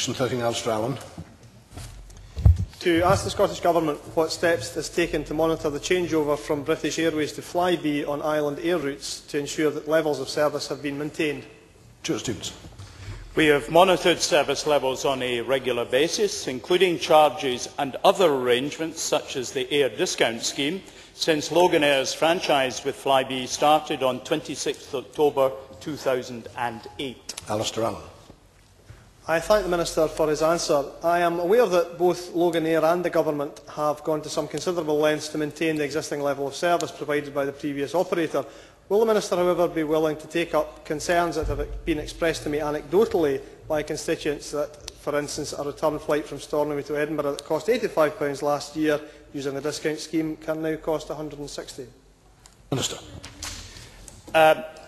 Question 13, Alistair Allen. To ask the Scottish Government what steps it has taken to monitor the changeover from British Airways to Flybe on island air routes to ensure that levels of service have been maintained. Stuart Stevens. We have monitored service levels on a regular basis, including charges and other arrangements such as the air discount scheme, since Loganair's franchise with Flybe started on 26 October 2008. Alistair Allen. I thank the Minister for his answer. I am aware that both Loganair and the Government have gone to some considerable lengths to maintain the existing level of service provided by the previous operator. Will the Minister, however, be willing to take up concerns that have been expressed to me anecdotally by constituents that, for instance, a return flight from Stornoway to Edinburgh that cost £85 last year using the discount scheme can now cost £160? Minister.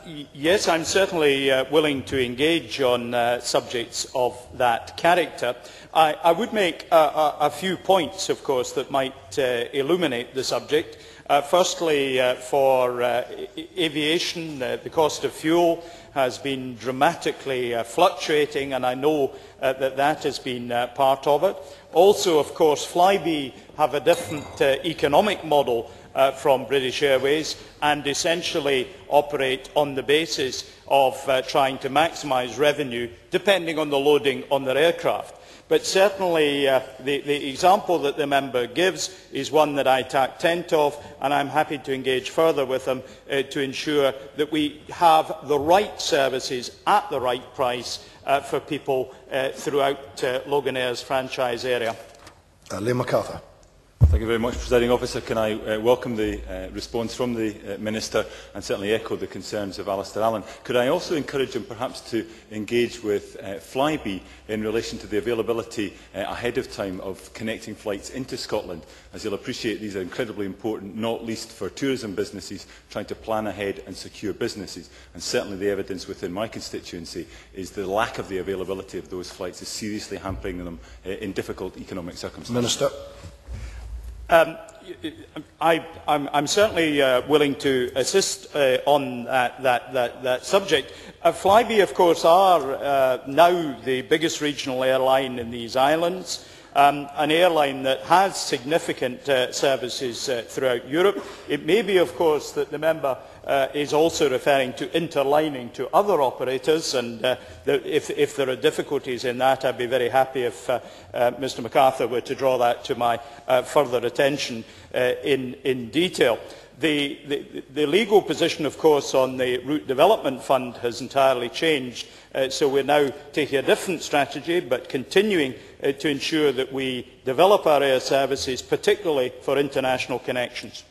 Yes, I'm certainly willing to engage on subjects of that character. I would make a few points, of course, that might illuminate the subject. Firstly, for aviation, the cost of fuel has been dramatically fluctuating, and I know that has been part of it. Also, of course, Flybe have a different economic model from British Airways and essentially operate on the basis of trying to maximise revenue depending on the loading on their aircraft. But certainly the example that the member gives is one that I take tent of, and I'm happy to engage further with them to ensure that we have the right services at the right price for people throughout Loganair's franchise area. Liam MacArthur. Thank you very much, Presiding Officer. Can I welcome the response from the Minister and certainly echo the concerns of Alistair Allen. Could I also encourage him perhaps to engage with Flybe in relation to the availability ahead of time of connecting flights into Scotland? As you'll appreciate, these are incredibly important, not least for tourism businesses trying to plan ahead and secure businesses. And certainly the evidence within my constituency is the lack of the availability of those flights is seriously hampering them in difficult economic circumstances. Minister. I'm certainly willing to assist on that subject. Flybe, of course, are now the biggest regional airline in these islands, an airline that has significant services throughout Europe. It may be, of course, that the member is also referring to interlining to other operators, and if there are difficulties in that, I'd be very happy if Mr MacArthur were to draw that to my further attention in detail. The legal position, of course, on the Route Development Fund has entirely changed, so we're now taking a different strategy, but continuing to ensure that we develop our air services, particularly for international connections.